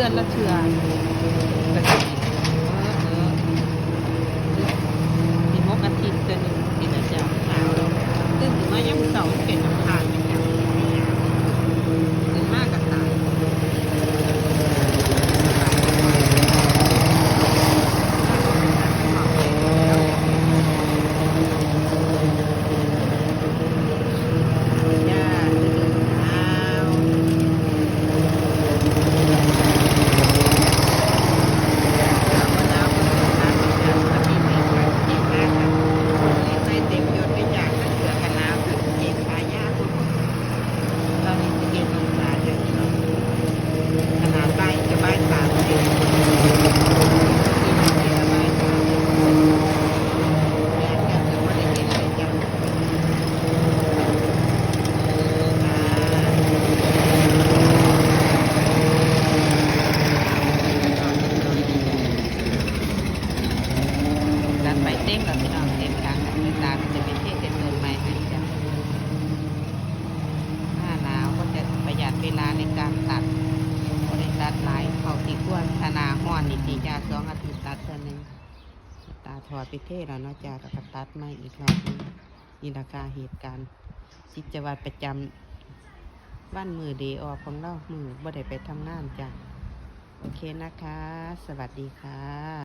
อนละเทื่อก็สิมีมกอาทิตย์ตัวหนึ่งที่เราจะหนาวแล้วตื่นถึงมายังเสาร์เป็นน้ำทานเป็นอย่างตื่นมากกับตายไปเต้งกับพี่น้องเต้งกลางตามันจะเป็นเท่เป็นต้นไม้ให้จ้ะหน้าหนาวก็จะประหยัดเวลาในการตัดบริตัดหลายเขาที่ควรธนาห้อนนี่ตีจ้า2 อาทิตย์ตัดเท่านึงตาถอดไปเท่แล้วเนาะจ้าแล้วก็ตัดไม่อีกรอบนึงนี่ราคาเหตุการณ์กิจวัตรประจำวันมือเดย์ออกของเรามือบ่ได้ไปทำงานจ้ะโอเคนะคะสวัสดีค่ะ